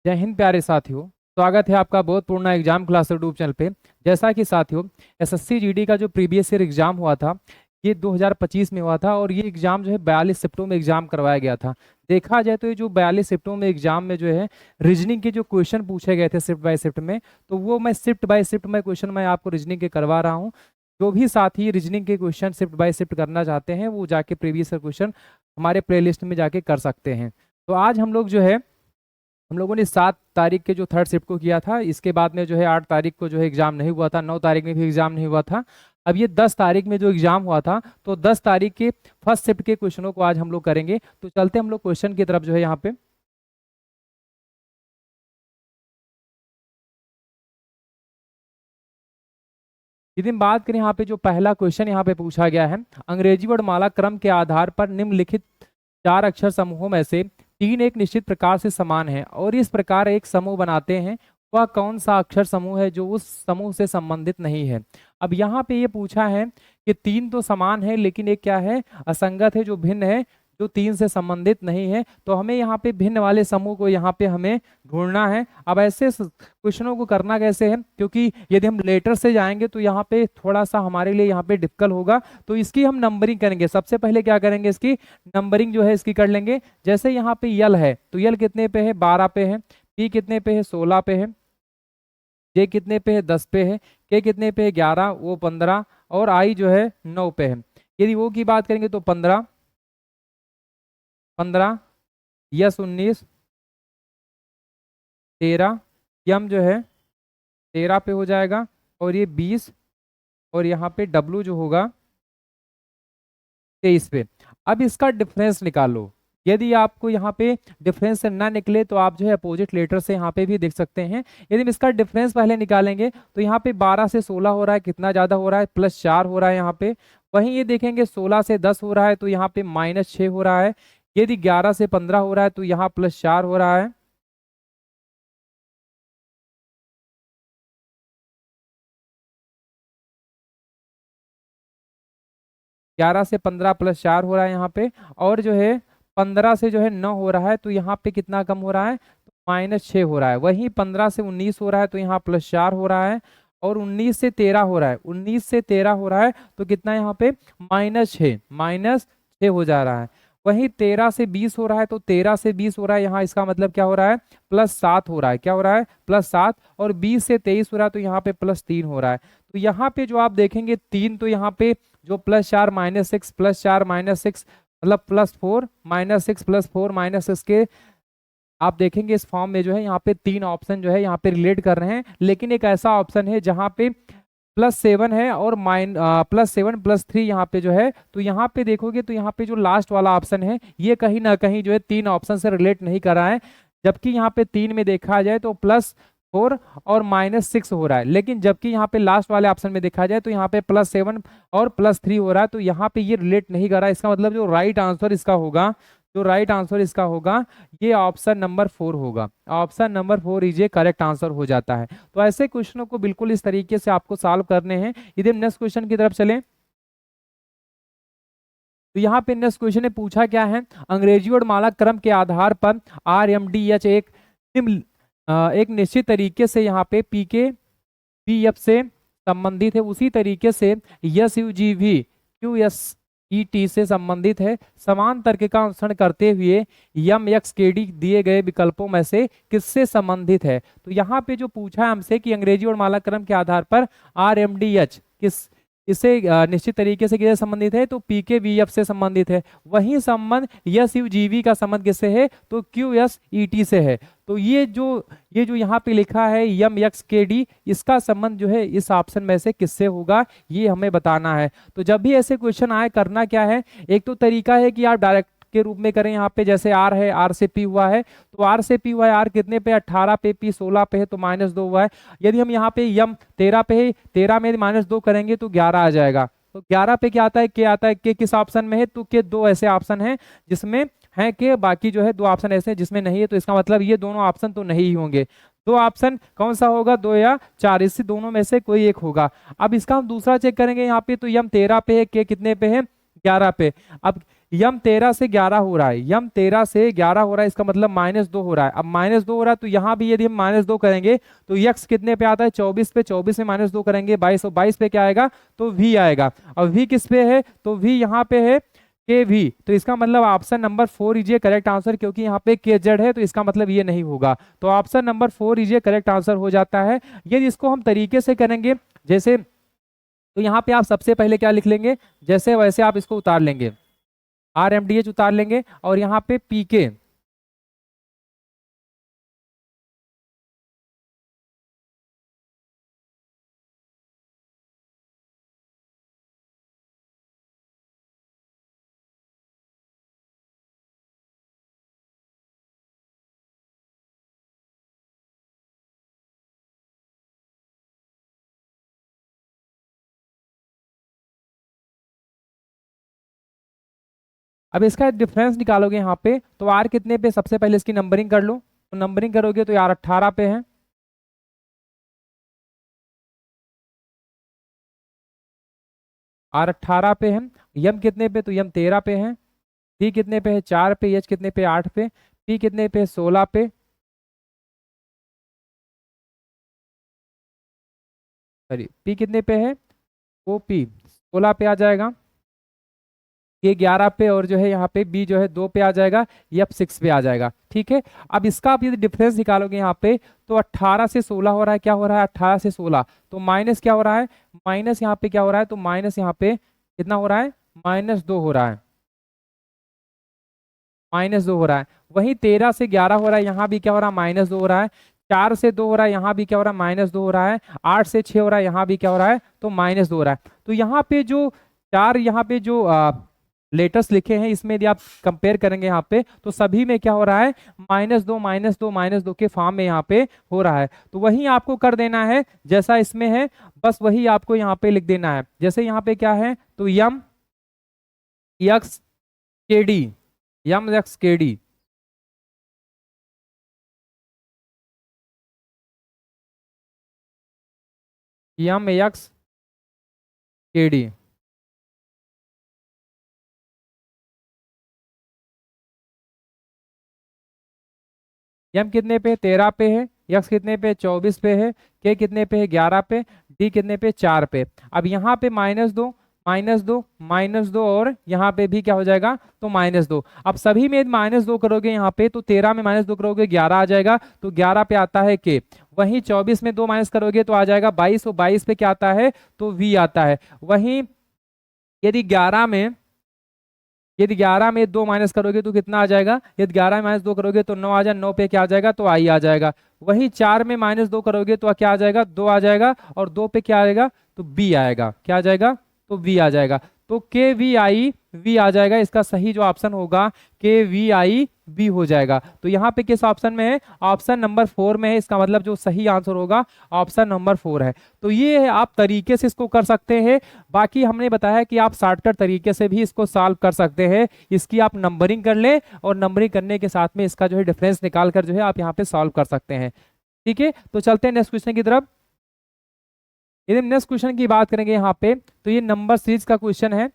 जय हिंद प्यारे साथियों। स्वागत है आपका बोधपूर्ण एग्जाम क्लास यूट्यूब चैनल पे। जैसा कि साथियों एसएससी जीडी का जो प्रीवियस ईयर एग्जाम हुआ था ये 2025 में हुआ था और ये एग्जाम जो है 42 शिफ्टों में एग्जाम करवाया गया था। देखा जाए तो ये जो 42 शिफ्टों में एग्जाम में जो है रीजनिंग के जो क्वेश्चन पूछे गए थे शिफ्ट बाय शिफ्ट में, तो वो मैं शिफ्ट बाय शिफ्ट में क्वेश्चन मैं आपको रीजनिंग के करवा रहा हूँ। जो भी साथी रीजनिंग के क्वेश्चन शिफ्ट बाय शिफ्ट करना चाहते हैं वो जाके प्रीवियस ईयर क्वेश्चन हमारे प्लेलिस्ट में जाके कर सकते हैं। तो आज हम लोग जो है हम लोगों ने 7 तारीख के जो थर्ड शिफ्ट को किया था, इसके बाद में जो है 8 तारीख को जो है एग्जाम नहीं हुआ था, 9 तारीख में भी एग्जाम नहीं हुआ था। अब ये 10 तारीख में जो एग्जाम हुआ था, तो 10 तारीख के फर्स्ट शिफ्ट के क्वेश्चनों को आज हम लोग करेंगे। तो चलते हम लोग क्वेश्चन की तरफ जो है यहाँ पे। यदि हम बात करें यहाँ पे जो पहला क्वेश्चन यहाँ पे पूछा गया है, अंग्रेजी वर्णमाला क्रम के आधार पर निम्नलिखित 4 अक्षर समूहों में से 3 एक निश्चित प्रकार से समान है और इस प्रकार एक समूह बनाते हैं, वह कौन सा अक्षर समूह है जो उस समूह से संबंधित नहीं है। अब यहाँ पे ये पूछा है कि 3 तो समान है लेकिन एक क्या है, असंगत है, जो भिन्न है, जो 3 से संबंधित नहीं है। तो हमें यहाँ पे भिन्न वाले समूह को यहाँ पे हमें ढूंढना है। अब ऐसे क्वेश्चनों को करना कैसे है, क्योंकि यदि हम लेटर से जाएंगे तो यहाँ पे थोड़ा सा हमारे लिए यहाँ पे डिफिकल्ट होगा। तो इसकी हम नंबरिंग करेंगे। सबसे पहले क्या करेंगे, इसकी नंबरिंग जो है इसकी कर लेंगे। जैसे यहाँ पे यल है तो यल कितने पे है, 12 पे है। पी कितने पे है, 16 पे है। जे कितने पे है, 10 पे है। के कितने पे है, 11, वो 15। और आई जो है 9 पे है। यदि वो की बात करेंगे तो 15, 15, यस 19, 13, यम जो है 13 पे हो जाएगा और ये 20 और यहाँ पे डब्लू जो होगा 23 पे। अब इसका डिफरेंस निकालो। यदि आपको यहाँ पे डिफरेंस ना निकले तो आप जो है अपोजिट लेटर से यहाँ पे भी देख सकते हैं। यदि हम इसका डिफरेंस पहले निकालेंगे तो यहाँ पे 12 से 16 हो रहा है, कितना ज्यादा हो रहा है, +4 हो रहा है यहाँ पे। वहीं ये देखेंगे 16 से 10 हो रहा है तो यहाँ पे -6 हो रहा है। यदि 11 से 15 हो रहा है तो यहाँ +4 हो रहा है। 11 से 15 +4 हो रहा है यहाँ पे। और जो है 15 से जो है 9 हो रहा है तो यहाँ पे कितना कम हो रहा है, तो -6 हो रहा है। वहीं 15 से 19 हो रहा है तो यहाँ +4 हो रहा है। और 19 से 13 हो रहा है, 19 से 13 हो रहा है तो कितना यहाँ पे -6 हो जा रहा है। वहीं 13 से 20 हो रहा है तो 13 से 20 हो रहा है, यहाँ इसका मतलब क्या हो रहा है, +7 हो रहा है। क्या हो रहा है, +7। और 20 से 23 हो रहा है तो यहाँ पे +3 हो रहा है। तो यहाँ पे जो आप देखेंगे 3, तो यहाँ पे जो +4 -6 +4 -6 मतलब +4 -6 +4 -6 के आप देखेंगे इस फॉर्म में जो है यहाँ पे 3 ऑप्शन जो है यहाँ पे रिलेट कर रहे हैं। लेकिन एक ऐसा ऑप्शन है जहाँ पे +7 है और +7 +3 यहाँ पे जो है, तो यहाँ पे देखोगे तो यहाँ पे जो लास्ट वाला ऑप्शन है ये कहीं ना कहीं जो है 3 ऑप्शन से रिलेट नहीं कर रहा है। जबकि यहाँ पे 3 में देखा जाए तो +4 और -6 हो रहा है। लेकिन जबकि यहाँ पे लास्ट वाले ऑप्शन में देखा जाए तो यहाँ पे +7 और +3 हो रहा है, तो यहाँ पे ये रिलेट नहीं कर रहा है। इसका मतलब जो राइट आंसर इसका होगा, जो राइट आंसर इसका होगा ये ऑप्शन नंबर 4 होगा। Option number 4 is A correct answer हो जाता है। तो ऐसे क्वेश्चनों को बिल्कुल इस तरीके से आपको सॉल्व करने हैं। यदि हम नेक्स्ट क्वेश्चन की तरफ चलें तो यहाँ पे नेक्स्ट क्वेश्चन ने पूछा क्या है, अंग्रेजी वर्णमाला क्रम के आधार पर RMDH एक निश्चित तरीके से यहाँ पे PKPF से संबंधित है, उसी तरीके से SUG भी QSET से संबंधित है। समान तर्क का अनुसरण करते हुए MXKD दिए गए विकल्पों में से किससे संबंधित है। तो यहाँ पे जो पूछा है हमसे कि अंग्रेजी वर्णमाला क्रम के आधार पर RMDH किस इससे निश्चित तरीके से किससे संबंधित है, तो PKVF से संबंधित है। वही संबंध SUGV का संबंध किससे है, तो QSET से है। तो ये जो यहाँ पे लिखा है MXKD, इसका संबंध जो है इस ऑप्शन में से किससे होगा ये हमें बताना है। तो जब भी ऐसे क्वेश्चन आए करना क्या है, एक तो तरीका है कि आप डायरेक्ट के रूप में करें। यहाँ पे जैसे R है, R से P हुआ है तो R से P हुआ है, R कितने पे 18 पे, P 16 पे है तो -2 हुआ है। यदि हम यहाँ पे यम 13 पे है, 13 में -2 करेंगे तो 11 आ जाएगा। तो 11 पे क्या आता है, के आता है। के किस ऑप्शन में है, तो के 2 ऐसे ऑप्शन हैं जिसमें है के, बाकी जो है 2 ऑप्शन ऐसे हैं जिसमें नहीं है। तो इसका मतलब ये दोनों ऑप्शन तो नहीं ही होंगे। 2 ऑप्शन कौन सा होगा, 2 या 4, इससे दोनों में से कोई एक होगा। अब इसका हम दूसरा चेक करेंगे यहाँ पे, तो यम 13 पे है, के कितने पे है, 11 पे। अब यम 13 से 11 हो रहा है, यम 13 से 11 हो रहा है, इसका मतलब -2 हो रहा है। अब -2 हो रहा है तो यहाँ भी यदि हम -2 करेंगे तो यक्स कितने पे आता है, 24 पे, 24 में -2 करेंगे 22, और 22 पे क्या आएगा, तो वी आएगा। और वी किस पे है, तो वी यहाँ पे है के वी, तो इसका मतलब option number 4 is correct answer, क्योंकि यहाँ पे के जेड है तो इसका मतलब ये नहीं होगा। तो option number 4 is correct answer हो जाता है। यदि इसको हम तरीके से करेंगे जैसे, तो यहाँ पे आप सबसे पहले क्या लिख लेंगे, जैसे वैसे आप इसको उतार लेंगे, आर एम डी एच उतार लेंगे, और यहाँ पे पी के, अब इसका डिफरेंस निकालोगे यहाँ पे, तो आर कितने पे, सबसे पहले इसकी नंबरिंग कर लो, तो नंबरिंग करोगे तो यार 18 पे है, आर 18 पे है। यम कितने पे, तो यम 13 पे है। डी कितने पे है, 4 पे। एच कितने पे, 8 पे। पी कितने पे, 16 पे। सॉरी, पी कितने पे है, ओ पी 16 पे आ जाएगा। ये 11 पे, और जो है यहाँ पे बी जो है 2 पे आ जाएगा, ये 6 पे आ जाएगा। ठीक है, अब इसका आप यदि डिफरेंस निकालोगे यहाँ पे, तो 18 से 16 हो रहा है, क्या हो रहा है, 18 से 16, तो माइनस क्या हो रहा है, माइनस यहाँ पे क्या हो रहा है, तो माइनस यहाँ पे कितना हो रहा है, -2 हो रहा है, -2 हो रहा है। वहीं 13 से 11 हो रहा है, यहाँ भी क्या हो रहा है, -2 हो रहा है। 4 से 2 हो रहा है, यहाँ भी क्या हो रहा है, -2 हो रहा है। 8 से 6 हो रहा है, यहाँ भी क्या हो रहा है, तो -2 हो रहा है। तो यहाँ पे जो चार, यहाँ पे जो लेटर्स लिखे हैं, इसमें यदि आप कंपेयर करेंगे यहाँ पे, तो सभी में क्या हो रहा है, -2 -2 -2 के फॉर्म में यहाँ पे हो रहा है। तो वही आपको कर देना है जैसा इसमें है, बस वही आपको यहाँ पे लिख देना है। जैसे यहाँ पे क्या है, तो यम एक्स के डी, यम एक्स के डी, यम एक्स के डी। यम कितने पे, 13 पे है। यक्स कितने पे, 24 पे है। के कितने पे है, 11 पे। डी कितने पे, 4 पे। अब यहाँ पे -2 -2 -2, और यहाँ पे भी क्या हो जाएगा, तो -2। अब सभी में -2 करोगे यहाँ पे, तो 13 में -2 करोगे 11 आ जाएगा, तो 11 पे आता है के। वहीं 24 में 2 माइनस करोगे तो आ जाएगा 22, और 22 पे क्या आता है, तो वी आता है। वहीं यदि 11 में, यदि 11 में 2 माइनस करोगे तो कितना आ जाएगा, यदि 11 में -2 करोगे तो 9 आ जाएगा, 9 पे क्या आ जाएगा, तो आई आ जाएगा। वहीं 4 में -2 करोगे तो क्या आ जाएगा, 2 आ जाएगा, और 2 पे क्या आएगा, तो बी आएगा। क्या आ जाएगा, तो बी आ जाएगा। तो के वी आई वी आ जाएगा, इसका सही जो ऑप्शन होगा के वी आई बी हो जाएगा। तो यहाँ पे किस ऑप्शन में है, ऑप्शन नंबर 4 में है, इसका मतलब जो सही आंसर होगा ऑप्शन नंबर 4 है। तो ये है, आप तरीके से इसको कर सकते हैं। बाकी हमने बताया कि आप शॉर्टकट तरीके से भी इसको सॉल्व कर सकते हैं। इसकी आप नंबरिंग कर लें, और नंबरिंग करने के साथ में इसका जो है डिफरेंस निकाल कर जो है आप यहाँ पे सॉल्व कर सकते हैं। ठीक है, तो चलते हैं नेक्स्ट क्वेश्चन की तरफ। यदि नेक्स्ट क्वेश्चन की बात करेंगे यहाँ पे, तो ये नंबर सीरीज का क्वेश्चन है।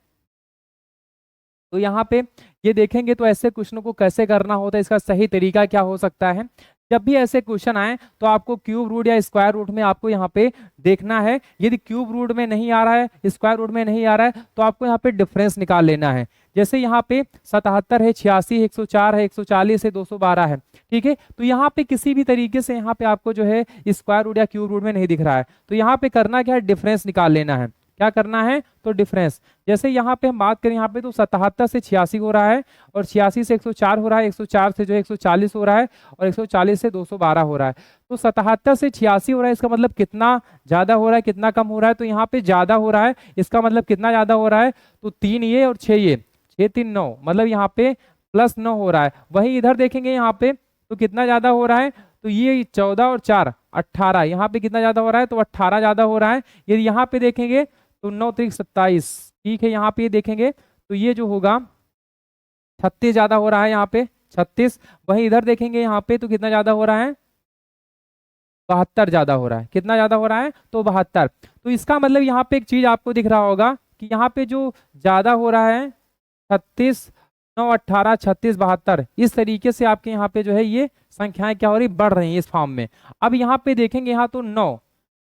तो यहाँ पे ये देखेंगे तो ऐसे क्वेश्चनों को कैसे करना होता है, इसका सही तरीका क्या हो सकता है। जब भी ऐसे क्वेश्चन आए तो आपको क्यूब रूट या स्क्वायर रूट में आपको यहाँ पे देखना है। यदि क्यूब रूट में नहीं आ रहा है, स्क्वायर रूट में नहीं आ रहा है, तो आपको यहाँ पे डिफरेंस निकाल लेना है। जैसे यहाँ पे 77 है, 86 है, 104 है, 140 है, 212 है। ठीक है, तो यहाँ पे किसी भी तरीके से यहाँ पे आपको जो है स्क्वायर रूट या क्यूब रूट में नहीं दिख रहा है, तो यहाँ पे करना क्या है, डिफरेंस निकाल लेना है। क्या करना है, तो डिफरेंस। जैसे यहाँ पे हम बात करें, यहाँ पे तो 77 से 86 हो रहा है, और 86 से 104 हो रहा है, 104 से जो है 140 हो रहा है, और 140 से 212 हो रहा है। तो 77 से 86 हो रहा है, इसका मतलब कितना ज्यादा हो रहा है, कितना कम हो रहा है, तो यहाँ पे ज्यादा हो रहा है। इसका मतलब कितना ज्यादा हो रहा है, तो 3 ये और 6 ये, 6 3 9, मतलब यहाँ पे +9 हो रहा है। वही इधर देखेंगे यहाँ पे, तो कितना ज्यादा हो रहा है, तो ये 14 और 4 18, यहाँ पे कितना ज्यादा हो रहा है, तो 18 ज्यादा हो रहा है। यदि यहाँ पे देखेंगे तो 9 3 27, ठीक है। यहाँ पे देखेंगे तो ये जो होगा 36 ज्यादा हो रहा है, यहाँ पे 36। वहीं इधर देखेंगे यहाँ पे तो कितना ज्यादा हो रहा है, 72 ज्यादा हो रहा है। कितना ज्यादा हो रहा है, तो 72। तो इसका मतलब यहाँ पे एक चीज आपको दिख रहा होगा कि यहाँ पे जो ज्यादा हो रहा है 36, 9, 18, 36, 72, इस तरीके से आपके यहाँ पे जो है ये संख्याएं क्या हो रही, बढ़ रही हैं इस फॉर्म में। अब यहाँ पे देखेंगे, यहाँ तो 9,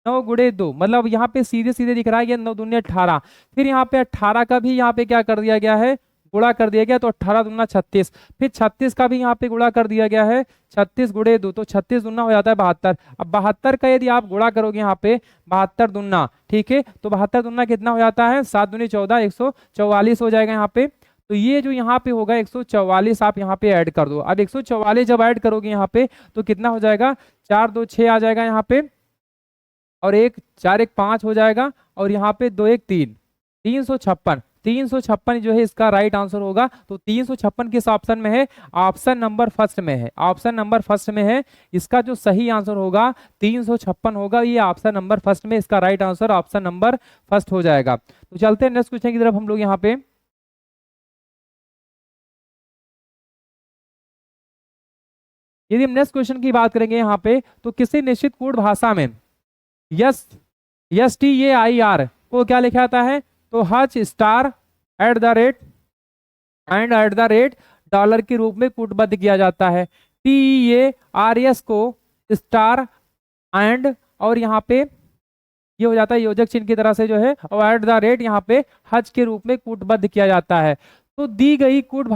9 गुणे 2, मतलब यहाँ पे सीधे सीधे दिख रहा है ये 9 दूनी 18। फिर यहाँ पे 18 का भी यहाँ पे क्या कर दिया गया है, गुणा कर दिया गया, तो 18 दूना 36। फिर 36 का भी यहाँ पे गुणा कर दिया गया है, 36 गुणे 2, तो 36 दूना हो जाता है 72। अब 72 का यदि आप गुणा करोगे यहाँ पे 72 दूना, ठीक है, तो 72 दूना कितना हो जाता है, 7 दूनी 14, 144 हो जाएगा यहाँ पे। तो ये जो यहाँ पे होगा 144 आप यहाँ पे ऐड कर दो। अब 144 जब ऐड करोगे यहाँ पे तो कितना हो जाएगा, 4 2 6 आ जाएगा यहाँ पे, और 1 4 1 5 हो जाएगा, और यहाँ पे 2 1 3, 356। 356 जो है इसका राइट आंसर होगा। तो 356 किस ऑप्शन में है, ऑप्शन नंबर फर्स्ट में है, ऑप्शन नंबर फर्स्ट में है। इसका जो सही आंसर होगा 356 होगा, ये ऑप्शन नंबर फर्स्ट में, इसका right answer option number first हो जाएगा। तो चलते हैं नेक्स्ट क्वेश्चन की तरफ हम लोग यहाँ पे। यदि हम नेक्स्ट क्वेश्चन की बात करेंगे यहाँ पे, तो किसी निश्चित कोड भाषा में यस STAIR को क्या लिखा जाता है, तो हच स्टार @ डॉलर के रूप में कूटबद्ध किया जाता है। TEARS को स्टार एंड, और यहाँ पे ये हो जाता है योजक चिन्ह की तरह से जो है, और @ यहाँ पे हज के रूप में कूटबद्ध किया जाता है। तो दी गई कोड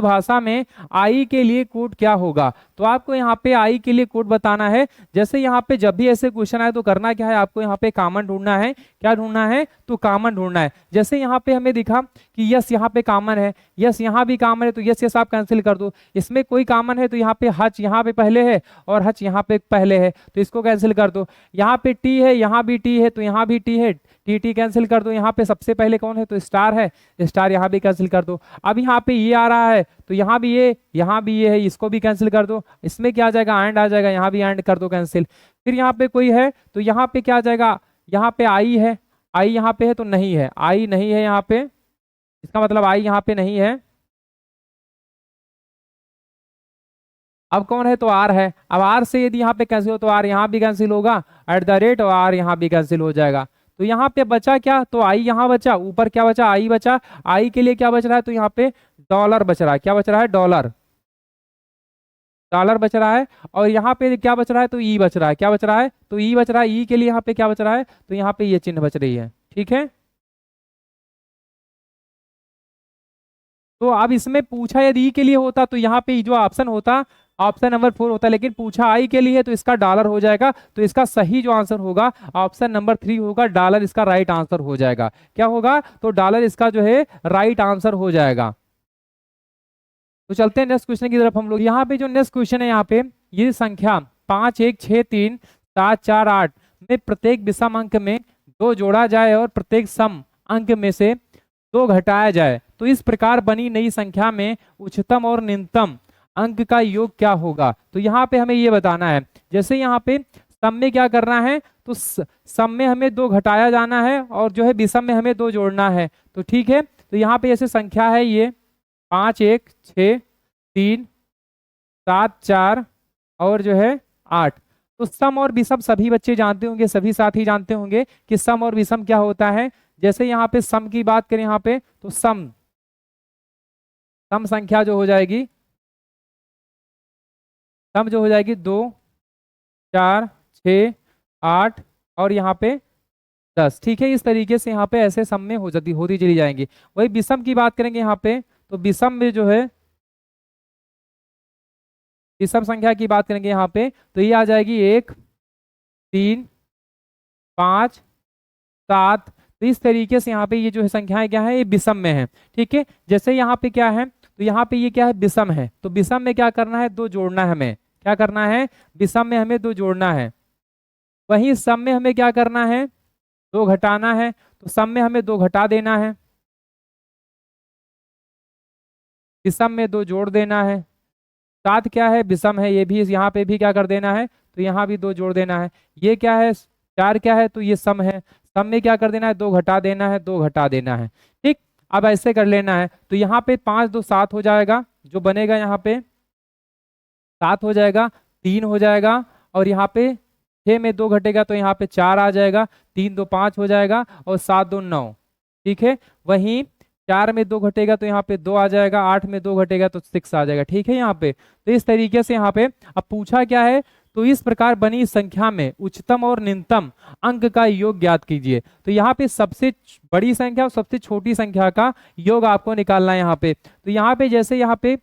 भाषा में आई के लिए कोड क्या होगा, तो आपको यहाँ पे आई के लिए कोड बताना है। जैसे यहाँ पे जब भी ऐसे क्वेश्चन आए तो करना क्या है, आपको यहाँ पे कॉमन ढूंढना है। क्या ढूंढना है, तो कॉमन ढूंढना है। जैसे यहाँ पे हमें दिखा कि यस यहाँ पे कॉमन है, यस यहाँ भी कॉमन है, तो यस यस आप कैंसिल कर दो। इसमें कोई कॉमन है तो यहाँ पे हच यहाँ पे पहले है और हच यहाँ पे पहले है, तो इसको कैंसिल कर दो। यहाँ पे टी है, यहाँ भी टी है, तो यहाँ भी टी है, टी कैंसिल कर दो। यहाँ पे सबसे पहले कौन है, तो स्टार है, स्टार यहाँ भी कैंसिल कर दो। अब यहाँ पे ये आ रहा है, तो यहाँ भी ये, यहाँ भी ये है, इसको भी कैंसिल कर दो। इसमें क्या आ जाएगा, एंड आ जाएगा, यहाँ भी एंड कर दो कैंसिल। फिर यहाँ पे कोई है, तो यहाँ पे क्या आ जाएगा, यहाँ पे आई है, आई यहाँ पे है तो नहीं है, आई नहीं है यहाँ पे, इसका मतलब आई यहाँ पे नहीं है। अब कौन है, तो आर है। अब आर से यदि यहाँ पे कैंसिल हो तो आर यहाँ भी कैंसिल होगा, @ और आर यहाँ भी कैंसिल हो जाएगा। तो यहाँ पे बचा क्या, तो आई यहाँ बचा, ऊपर क्या बचा, आई बचा। आई के लिए क्या बच रहा है, तो यहाँ पे डॉलर बच रहा है। क्या बच रहा है, डॉलर, डॉलर बच रहा है। और यहाँ पे क्या बच रहा है, तो ई बच रहा है। क्या बच रहा है, तो ई बच रहा है। ई के लिए यहाँ पे क्या बच रहा है, तो यहाँ पे ये चिन्ह बच रही है। ठीक है, तो अब इसमें पूछा यदि ई के लिए होता तो यहाँ पे जो ऑप्शन होता, ऑप्शन नंबर 4 होता, लेकिन पूछा आई के लिए तो इसका डॉलर हो जाएगा। तो इसका सही जो आंसर होगा ऑप्शन नंबर 3 होगा, डॉलर इसका राइट आंसर हो जाएगा। क्या होगा, तो डॉलर इसका जो है राइट आंसर हो जाएगा। तो चलते हैं नेक्स्ट क्वेश्चन की तरफ हम लोग। यहाँ पे जो नेक्स्ट क्वेश्चन है, यहाँ पे ये संख्या 5 1 6 3 7 4 8 में प्रत्येक विषम अंक में 2 जोड़ा जाए और प्रत्येक सम अंक में से 2 घटाया जाए, तो इस प्रकार बनी नई संख्या में उच्चतम और निम्नतम अंक का योग क्या होगा। तो यहाँ पे हमें ये बताना है। जैसे यहाँ पे सम में क्या करना है, तो सम में हमें 2 घटाया जाना है और जो है विषम में हमें 2 जोड़ना है। तो ठीक है, तो यहाँ पे ऐसे संख्या है ये 5 1 6 3 7 4 और जो है 8। तो सम और विषम सभी बच्चे जानते होंगे, सभी साथी जानते होंगे कि सम और विषम क्या होता है। जैसे यहाँ पे सम की बात करें, यहाँ पे तो सम संख्या जो हो जाएगी, सम जो हो जाएगी 2 4 6 8 और यहाँ पे 10। ठीक है, इस तरीके से यहाँ पे ऐसे सम में होती चली जाएंगी। वही विषम की बात करेंगे यहाँ पे, तो विषम में जो है विषम संख्या की बात करेंगे यहाँ पे, तो ये आ जाएगी 1 3 5 7। तो इस तरीके से यहाँ पे ये जो है संख्याएं क्या है, ये विषम में है। ठीक है, जैसे यहाँ पे क्या है, तो यहाँ पे ये क्या है, विषम है। तो विषम में क्या करना है, 2 जोड़ना है हमें। क्या करना है, विषम में हमें 2 जोड़ना है। वहीं सम में हमें क्या करना है, 2 घटाना है। तो सम में हमें 2 घटा देना है, विषम में 2 जोड़ देना है। 7 क्या है, विषम है, ये भी यहाँ पे भी क्या कर देना है, तो यहाँ भी 2 जोड़ देना है। ये क्या है, 4 क्या है, तो ये सम है, सम में क्या कर देना है, 2 घटा देना है, 2 घटा देना है। ठीक, अब ऐसे कर लेना है। तो यहाँ पे 5 2 7 हो जाएगा, जो बनेगा यहाँ पे 7 हो जाएगा, 3 हो जाएगा, और यहाँ पे 6 में 2 घटेगा तो यहाँ पे 4 आ जाएगा, 3 2 5 हो जाएगा, और 7 2 9। ठीक है, वहीं 4 में 2 घटेगा तो यहाँ पे 2 आ जाएगा, 8 में 2 घटेगा तो 6 आ जाएगा। ठीक है यहाँ पे, तो इस तरीके से यहाँ पे अब पूछा क्या है, तो इस प्रकार बनी संख्या में उच्चतम और निम्नतम अंक का योग ज्ञात कीजिए। तो यहाँ पे सबसे बड़ी संख्या और सबसे छोटी संख्या का योग आपको निकालना है यहाँ पे। तो यहाँ पे जैसे यहाँ पे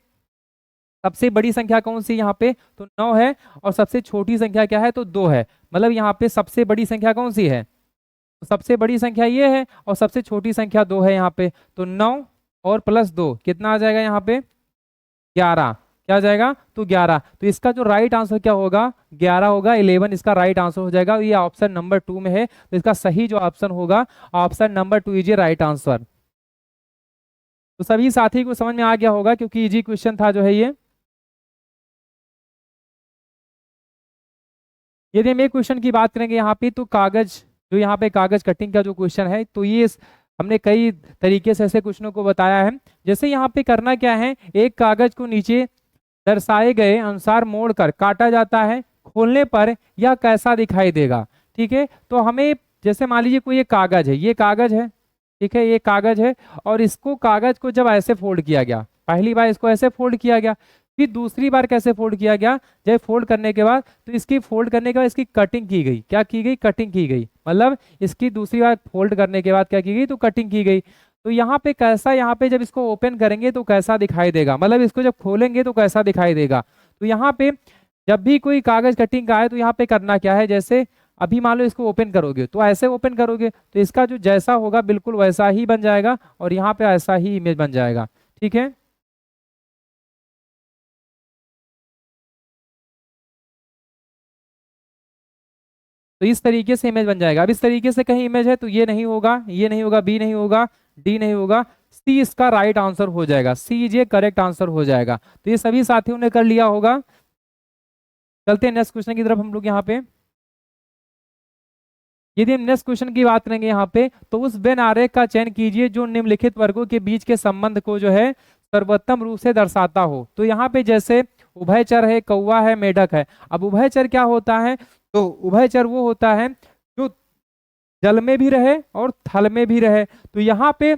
सबसे बड़ी संख्या कौन सी यहाँ पे, तो 9 है, और सबसे छोटी संख्या क्या है, तो 2 है। मतलब यहाँ पे सबसे बड़ी संख्या कौन सी है, तो सबसे बड़ी संख्या ये है और सबसे छोटी संख्या 2 है यहाँ पे। तो 9 और प्लस 2 कितना आ जाएगा यहाँ पे, 11। क्या आ जाएगा, तो 11। तो इसका जो राइट आंसर क्या होगा, 11 होगा, 11 इसका राइट आंसर हो जाएगा। ये ऑप्शन नंबर 2 में है, तो इसका सही जो ऑप्शन होगा option number 2 is right answer. तो सभी साथी को समझ में आ गया होगा क्योंकि इजी क्वेश्चन था जो है ये। यदि हम एक क्वेश्चन की बात करेंगे यहाँ पे, तो कागज जो यहाँ पे कागज कटिंग का जो क्वेश्चन है, तो ये हमने कई तरीके से ऐसे क्वेश्चनों को बताया है। जैसे यहाँ पे करना क्या है, एक कागज को नीचे दर्शाए गए अनुसार मोड़कर काटा जाता है, खोलने पर यह कैसा दिखाई देगा। ठीक है, तो हमें जैसे मान लीजिए कोई एक कागज है, ये कागज है, ठीक है, ये कागज है, और इसको कागज को जब ऐसे फोल्ड किया गया, पहली बार इसको ऐसे फोल्ड किया गया, फिर दूसरी बार कैसे फोल्ड किया गया, जब फोल्ड करने के बाद, तो इसकी फोल्ड करने के बाद इसकी कटिंग की गई। क्या की गई, कटिंग की गई। मतलब इसकी दूसरी बार फोल्ड करने के बाद क्या की गई, तो कटिंग की गई। तो यहाँ पे कैसा, यहाँ पे जब इसको ओपन करेंगे तो कैसा दिखाई देगा, मतलब इसको जब खोलेंगे तो कैसा दिखाई देगा। तो यहाँ पे जब भी कोई कागज कटिंग का है तो यहाँ पे करना क्या है, जैसे अभी मान लो इसको ओपन करोगे तो ऐसे ओपन करोगे तो इसका जो जैसा होगा बिल्कुल वैसा ही बन जाएगा, और यहाँ पे ऐसा ही इमेज बन जाएगा। ठीक है, तो इस तरीके से इमेज बन जाएगा। अब इस तरीके से कहीं इमेज है तो ये नहीं होगा, ये नहीं होगा, बी नहीं होगा, डी नहीं होगा, सी इसका राइट आंसर हो जाएगा, सी ये करेक्ट आंसर हो जाएगा। तो ये सभी साथियों ने कर लिया होगा। चलते हैं नेक्स्ट क्वेश्चन की तरफ हम लोग यहाँ पे। यदि हम नेक्स्ट क्वेश्चन की बात करेंगे यहाँ पे, तो उस वेन आरेख का चयन कीजिए जो निम्नलिखित वर्गों के बीच के संबंध को जो है सर्वोत्तम रूप से दर्शाता हो। तो यहाँ पे जैसे उभयचर है, कौवा है, मेढक है। अब उभयचर क्या होता है, तो उभयचर वो होता है जो जल में भी रहे और थल में भी रहे। तो यहाँ पे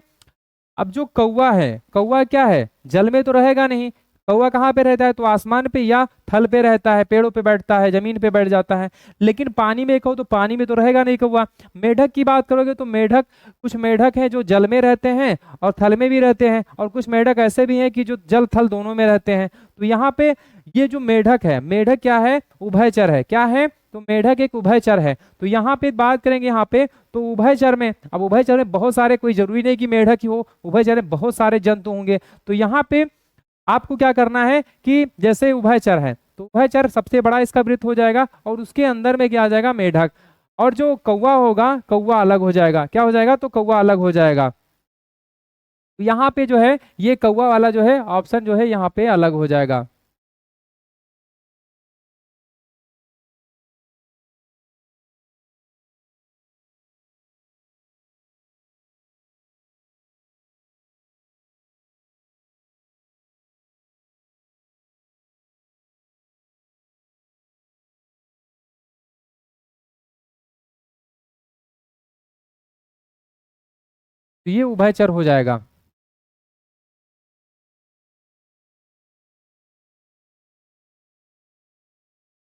अब जो कौवा है, कौवा क्या है, जल में तो रहेगा नहीं, कौवा कहाँ पे रहता है, तो आसमान पे या थल पे रहता है, पेड़ों पे बैठता है, जमीन पे बैठ जाता है। लेकिन पानी में कहो तो पानी में तो रहेगा नहीं कौवा। मेढक की बात करोगे तो मेढक, कुछ मेढक हैं जो जल में रहते हैं और थल में भी रहते हैं, और कुछ मेढक ऐसे भी हैं कि जो जल थल दोनों में रहते हैं। तो यहाँ पे ये जो मेढक है, मेढक क्या है, उभयचर है। क्या है, तो मेढक एक उभयचर है। तो यहाँ पे बात करेंगे यहाँ पे, तो उभयचर में, अब उभयचर में बहुत सारे, कोई जरूरी नहीं कि मेढक ही हो, उभयचर में बहुत सारे जंतु होंगे। तो यहाँ पे आपको क्या करना है कि जैसे उभयचर है तो उभयचर सबसे बड़ा इसका वृत्त हो जाएगा, और उसके अंदर में क्या आ जाएगा, मेढक। और जो कौवा होगा, कौवा अलग हो जाएगा। क्या हो जाएगा, तो कौवा अलग हो जाएगा। तो यहाँ पे जो है ये कौवा वाला जो है ऑप्शन जो है यहाँ पे अलग हो जाएगा। तो ये उभयचर हो जाएगा।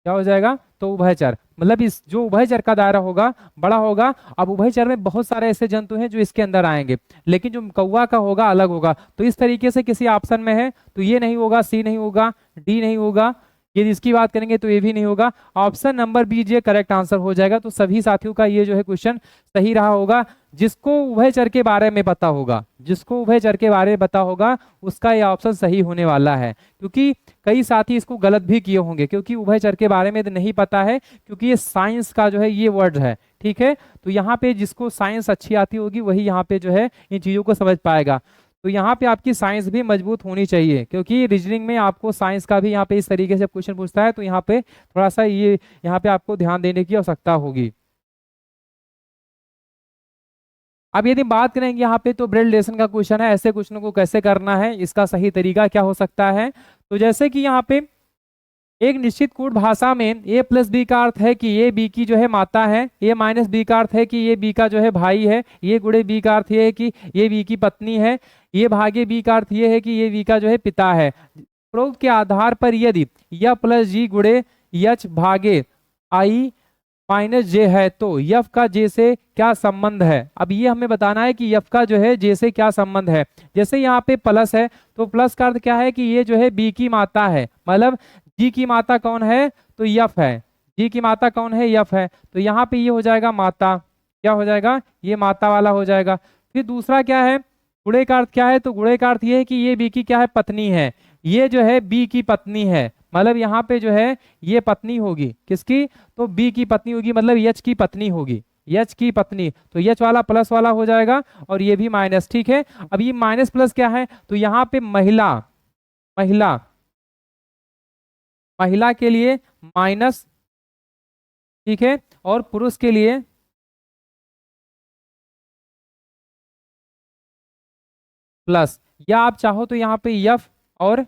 क्या हो जाएगा, तो उभयचर, मतलब इस जो उभयचर का दायरा होगा बड़ा होगा। अब उभयचर में बहुत सारे ऐसे जंतु हैं जो इसके अंदर आएंगे, लेकिन जो कौवा का होगा अलग होगा। तो इस तरीके से किसी ऑप्शन में है तो ये नहीं होगा, सी नहीं होगा, डी नहीं होगा, यदि इसकी बात करेंगे तो ये भी नहीं होगा। ऑप्शन नंबर बी ये करेक्ट आंसर हो जाएगा। तो सभी साथियों का ये जो है क्वेश्चन सही रहा होगा। जिसको उभयचर के बारे में पता होगा, जिसको उभयचर के बारे में पता होगा उसका ये ऑप्शन सही होने वाला है, क्योंकि कई साथी इसको गलत भी किए होंगे, क्योंकि उभयचर के बारे में तो नहीं पता है, क्योंकि ये साइंस का जो है ये वर्ड है। ठीक है, तो यहाँ पे जिसको साइंस अच्छी आती होगी वही यहाँ पे जो है इन चीजों को समझ पाएगा। तो यहाँ पे आपकी साइंस भी मजबूत होनी चाहिए, क्योंकि रीजनिंग में आपको साइंस का भी यहाँ पे इस तरीके से क्वेश्चन पूछता है, तो यहाँ पे थोड़ा सा ये यहाँ पे आपको ध्यान देने की आवश्यकता होगी। अब यदि बात करेंगे यहाँ पे, तो ब्लड रिलेशन का क्वेश्चन है, ऐसे क्वेश्चनों को कैसे करना है, इसका सही तरीका क्या हो सकता है। तो जैसे कि यहाँ पे एक निश्चित कूट भाषा में a प्लस बी का अर्थ है कि ये b की जो है माता है, a माइनस बी का अर्थ है कि ये b का जो है भाई है, ये गुणे b का अर्थ ये है कि ये b की पत्नी है, ये भागे b का अर्थ ये है कि ये b का जो है पिता है। उपरोक्त के आधार पर यदि यह प्लस जी गुणे यच भागे आई माइनस जे है तो यफ का जे से क्या संबंध है। अब ये हमें बताना है कि यफ का जो है जे से क्या संबंध है। जैसे यहाँ पे प्लस है तो प्लस का अर्थ क्या है कि ये जो है बी की माता है, मतलब जी की माता कौन है तो यफ है, जी की माता कौन है यफ है, तो यहाँ पे ये हो जाएगा माता, क्या हो जाएगा ये माता वाला हो जाएगा। फिर दूसरा क्या है गुणे का अर्थ क्या है, तो गुणे का अर्थ ये है कि ये बी की क्या है पत्नी है, ये जो है बी की पत्नी है, मतलब यहाँ पे जो है ये पत्नी होगी किसकी, तो बी की पत्नी होगी, मतलब यच की पत्नी होगी, यच की पत्नी, तो यच वाला प्लस वाला हो जाएगा और ये भी माइनस। ठीक है, अब ये माइनस प्लस क्या है, तो यहाँ पे महिला, महिला, महिला के लिए माइनस, ठीक है, और पुरुष के लिए प्लस, या आप चाहो तो यहाँ पे यफ और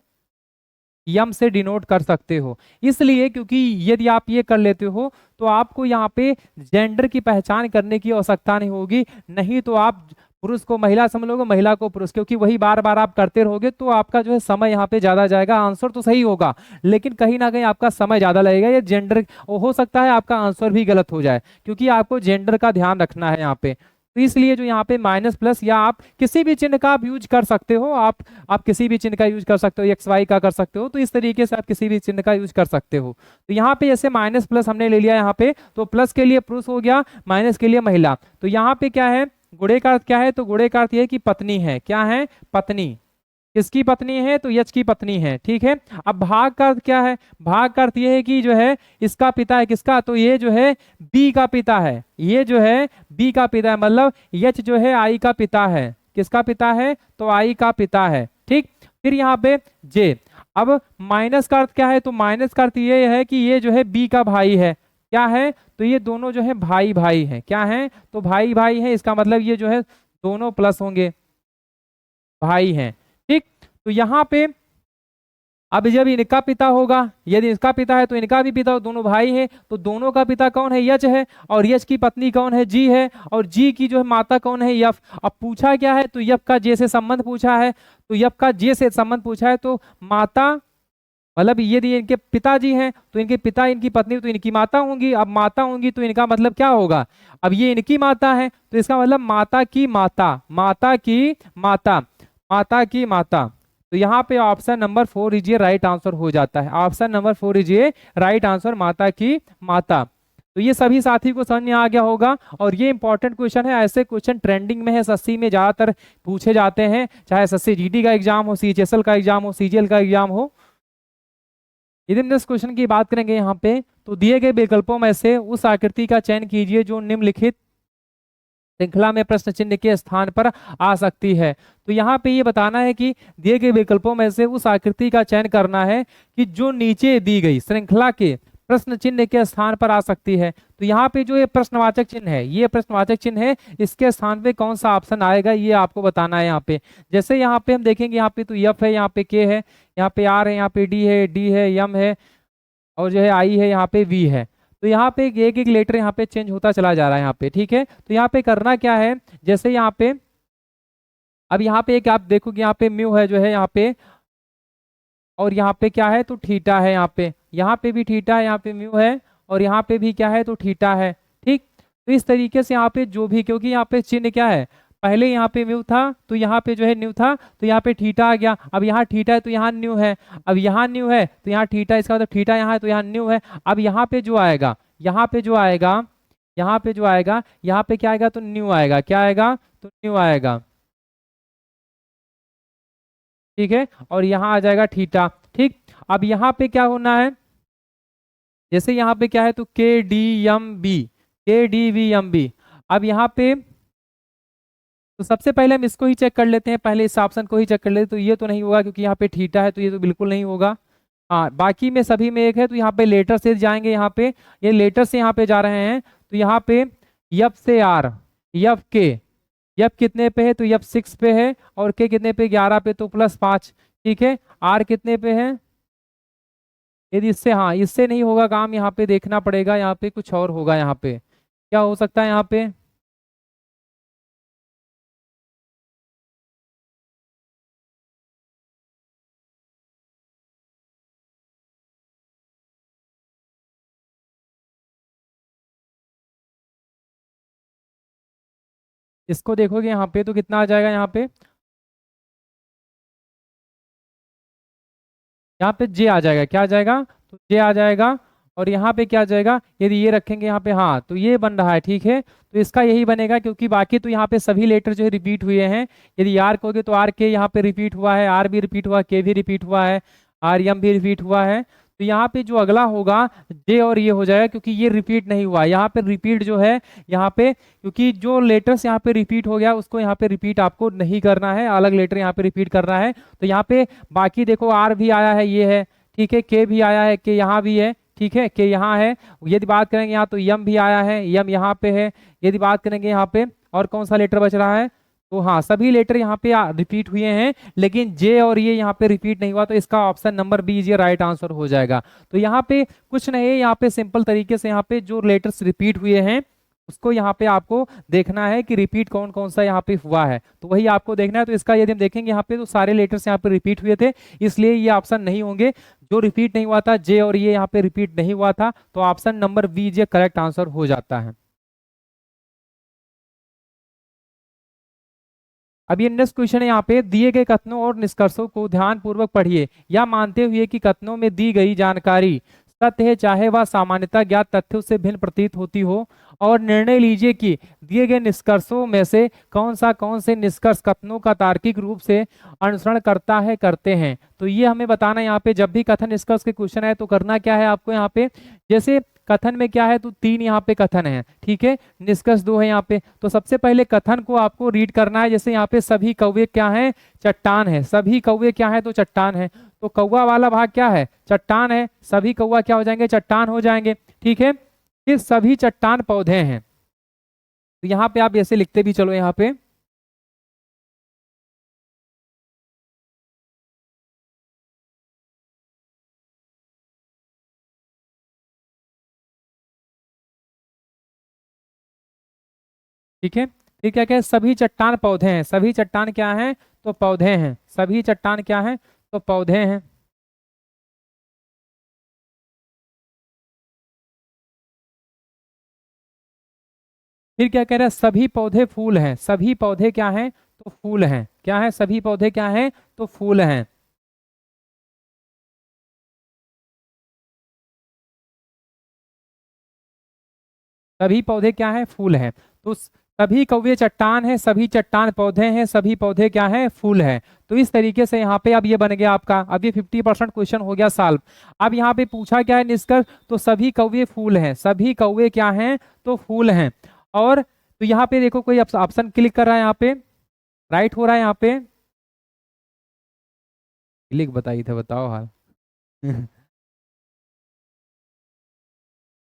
यम से डिनोट कर सकते हो, इसलिए क्योंकि यदि आप ये कर लेते हो तो आपको यहाँ पे जेंडर की पहचान करने की आवश्यकता नहीं होगी, नहीं तो आप पुरुष को महिला समझ लोगे, महिला को पुरुष, क्योंकि वही बार बार आप करते रहोगे तो आपका जो है समय यहाँ पे ज्यादा जाएगा। आंसर तो सही होगा लेकिन कहीं ना कहीं आपका समय ज्यादा लगेगा, ये जेंडर हो सकता है आपका आंसर भी गलत हो जाए क्योंकि आपको जेंडर का ध्यान रखना है यहाँ पे, तो इसलिए जो यहाँ पे माइनस प्लस, या आप किसी भी चिन्ह का आप यूज कर सकते हो, आप किसी भी चिन्ह का यूज कर सकते हो, एक्स वाई का कर सकते हो, तो इस तरीके से आप किसी भी चिन्ह का यूज कर सकते हो। तो यहाँ पे जैसे माइनस प्लस हमने ले लिया यहाँ पे, तो प्लस के लिए पुरुष हो गया, माइनस के लिए महिला, तो यहाँ पे क्या है गुणे का अर्थ क्या है, तो गुणे का अर्थ ये है कि पत्नी है, क्या है पत्नी, किसकी पत्नी है तो यच की पत्नी है। ठीक है, अब भाग का अर्थ क्या है, भाग का अर्थ ये है कि जो है इसका पिता है, किसका, तो ये जो है बी का पिता है, ये जो है बी का पिता है, मतलब यच जो है आई का पिता है, किसका पिता है तो आई का पिता है। ठीक, फिर यहाँ पे जे, अब माइनस का अर्थ क्या है, तो माइनस का अर्थ ये है कि ये जो है बी का भाई है, क्या है तो ये दोनों जो है भाई भाई है, क्या है तो भाई भाई है, इसका मतलब ये जो है दोनों प्लस होंगे, भाई हैं। ठीक, तो यहाँ पे अब जब इनका पिता होगा, यदि इसका पिता है तो इनका भी पिता, दोनों भाई हैं, तो दोनों का पिता कौन है यच है, और यच की पत्नी कौन है जी है, और जी की जो है माता कौन है यफ। अब पूछा क्या है, तो यफ का जे से संबंध पूछा है, तो यफ का जे से संबंध पूछा है, तो माता, मतलब यदि इनके पिताजी हैं तो इनके पिता इनकी पत्नी तो इनकी माता होंगी, अब माता होंगी तो इनका मतलब क्या होगा, अब ये इनकी माता है तो इसका मतलब माता की माता, माता की माता, माता की माता, तो यहाँ पे ऑप्शन नंबर 4 लीजिए राइट आंसर हो जाता है, ऑप्शन नंबर 4 लीजिए राइट आंसर, माता की माता। तो ये सभी साथी को समझ में आ गया होगा, और ये इंपॉर्टेंट क्वेश्चन है, ऐसे क्वेश्चन ट्रेंडिंग में है, एसएससी में ज्यादातर पूछे जाते हैं, चाहे एसएससी जीडी का एग्जाम हो, सीएचएसएल का एग्जाम हो, सीजीएल का एग्जाम हो। यदि हम इस क्वेश्चन की बात करेंगे यहाँ पे, तो दिए गए विकल्पों में से उस आकृति का चयन कीजिए जो निम्नलिखित श्रृंखला में प्रश्न चिन्ह के स्थान पर आ सकती है। तो यहाँ पे ये बताना है कि दिए गए विकल्पों में से उस आकृति का चयन करना है कि जो नीचे दी गई श्रृंखला के प्रश्न चिन्ह के स्थान पर आ सकती है। तो यहाँ पे जो ये प्रश्नवाचक चिन्ह है, ये प्रश्नवाचक चिन्ह है, इसके स्थान पे कौन सा ऑप्शन आएगा ये आपको बताना है यहाँ पे। जैसे यहाँ पे हम देखेंगे, यहाँ पे तो एफ है, यहाँ पे के है, यहाँ पे आर है, यहाँ पे डी है, डी है, एम है, और जो है आई है, यहाँ पे वी है। तो यहाँ पे एक एक लेटर यहाँ पे चेंज होता चला जा रहा है यहाँ पे। ठीक है, तो यहाँ पे करना क्या है, जैसे यहाँ पे अब यहाँ पे एक आप देखोगे यहाँ पे म्यू है जो है यहाँ पे, और यहाँ पे क्या है तो थीटा है, यहाँ पे भी थीटा है, यहाँ पे म्यू है, और यहाँ पे भी क्या है तो थीटा है। ठीक, तो इस तरीके से यहाँ पे जो भी, क्योंकि यहाँ पे चिन्ह क्या है, पहले यहाँ पे म्यू था तो यहाँ पे जो है न्यू था, तो यहाँ पे थीटा आ गया, अब यहाँ थीटा है तो यहाँ न्यू है, अब यहाँ न्यू है तो यहाँ थीटा, इसका मतलब थीटा यहाँ है तो यहाँ न्यू है। अब यहाँ पे जो आएगा, यहाँ पे जो आएगा, यहाँ पे जो आएगा, यहाँ पे क्या आएगा तो न्यू आएगा, क्या आएगा तो न्यू आएगा। ठीक है, और यहाँ आ जाएगा थीटा। ठीक, अब यहाँ पे क्या होना है, जैसे यहाँ पे क्या है तो के डी एम बी, के डी वी एम बी। अब यहाँ पे तो सबसे पहले हम इसको ही चेक कर लेते हैं, पहले इस ऑप्शन को ही चेक कर लेते हैं, तो ये तो नहीं होगा क्योंकि यहाँ पे थीटा है, तो ये तो बिल्कुल नहीं होगा। हाँ, बाकी में सभी में एक है, तो यहाँ पे लेटर से जाएंगे, यहाँ पे ये लेटर से यहाँ पे जा रहे हैं, तो यहाँ पे यफ से आर, यफ के, यफ कितने पे है तो यफ 6 पे है, और के कितने पे 11 पे, तो +5। ठीक है, आर कितने पे है यदि इससे, हाँ इससे नहीं होगा काम, यहाँ पे देखना पड़ेगा, यहाँ पे कुछ और होगा। यहाँ पे क्या हो सकता है यहाँ पे? इसको देखोगे यहाँ पे तो कितना आ जाएगा यहाँ पे? यहाँ पे जे आ जाएगा, क्या आ जाएगा? तो जे आ जाएगा। और यहाँ पे क्या आ जाएगा यदि ये रखेंगे यहाँ पे? हाँ, तो ये बन रहा है, ठीक है। तो इसका यही बनेगा, क्योंकि बाकी तो यहाँ पे सभी लेटर जो है रिपीट हुए हैं। यदि आर कहोगे तो आर के यहाँ पे रिपीट हुआ है, आर भी रिपीट हुआ, के भी रिपीट हुआ है, आर एम भी रिपीट हुआ है। तो यहाँ पे जो अगला होगा जे और ये हो जाएगा, क्योंकि ये रिपीट नहीं हुआ। यहाँ पे रिपीट जो है यहाँ पे, क्योंकि जो लेटर्स यहाँ पे रिपीट हो गया उसको यहाँ पे रिपीट आपको नहीं करना है, अलग लेटर यहाँ पे रिपीट करना है। तो यहाँ पे बाकी देखो आर भी आया है, ये है, ठीक है, के भी आया है, के यहाँ भी है, ठीक है, के यहाँ है। यदि बात करेंगे यहाँ तो यम भी आया है, यम यहाँ पे है। यदि बात करेंगे यहाँ पे और कौन सा लेटर बच रहा है, तो हाँ सभी लेटर यहाँ पे रिपीट हुए हैं, लेकिन जे और ये यहाँ पे रिपीट नहीं हुआ। तो इसका ऑप्शन नंबर बी ये राइट आंसर हो जाएगा। तो यहाँ पे कुछ नहीं है, यहाँ पे सिंपल तरीके से यहाँ पे जो लेटर्स रिपीट हुए हैं उसको यहाँ पे आपको देखना है कि रिपीट कौन कौन सा यहाँ पे हुआ है, तो वही आपको देखना है। तो इसका यदि हम देखेंगे यहाँ पे तो सारे लेटर्स यहाँ पे रिपीट हुए थे, इसलिए ये ऑप्शन नहीं होंगे। जो रिपीट नहीं हुआ था जे और ये यहाँ पे रिपीट नहीं हुआ था, तो ऑप्शन नंबर बी जे करेक्ट आंसर हो जाता है। अब ये नेक्स्ट क्वेश्चन है, यहाँ पे दिए गए कथनों और निष्कर्षों को ध्यान पूर्वक पढ़िए, या मानते हुए कि कथनों में दी गई जानकारी सत्य है, चाहे वह सामान्यतः ज्ञात तथ्यों से भिन्न प्रतीत होती हो, और निर्णय लीजिए कि दिए गए निष्कर्षों में से कौन से निष्कर्ष कथनों का तार्किक रूप से अनुसरण करता है, करते हैं। तो ये हमें बताना है। यहाँ पे जब भी कथन निष्कर्ष के क्वेश्चन है तो करना क्या है आपको, यहाँ पे जैसे कथन में क्या है तो 3 यहाँ पे कथन है, ठीक है, निष्कर्ष 2 है यहाँ पे। तो सबसे पहले कथन को आपको रीड करना है। जैसे यहाँ पे सभी कौवे क्या है, चट्टान है, सभी कौवे क्या है तो चट्टान है। तो कौवा वाला भाग क्या है, चट्टान है, सभी कौवा क्या हो जाएंगे, चट्टान हो जाएंगे, ठीक है। फिर सभी चट्टान पौधे हैं, तो यहाँ पे आप ऐसे लिखते भी चलो यहाँ पे। ठीक है, फिर क्या क्या है, सभी चट्टान पौधे हैं, सभी चट्टान क्या हैं तो पौधे हैं, सभी चट्टान क्या हैं तो पौधे हैं। फिर क्या कह रहा है, सभी पौधे फूल हैं, सभी पौधे क्या हैं तो फूल हैं, क्या है, सभी पौधे क्या हैं तो फूल हैं। सभी पौधे क्या हैं, फूल हैं। तो सभी कौवे चट्टान है, सभी चट्टान पौधे हैं, सभी पौधे क्या हैं, फूल हैं। तो इस तरीके से यहाँ पे अब ये बन गया आपका, अब ये 50% क्वेश्चन हो गया सॉल्व। अब यहाँ पे पूछा क्या है निष्कर्ष, तो सभी कौवे फूल हैं, सभी कौवे क्या हैं तो फूल हैं। और तो यहाँ पे देखो कोई ऑप्शन क्लिक कर रहा है, यहाँ पे राइट हो रहा है, यहाँ पे क्लिक बताइए थे, बताओ हाल।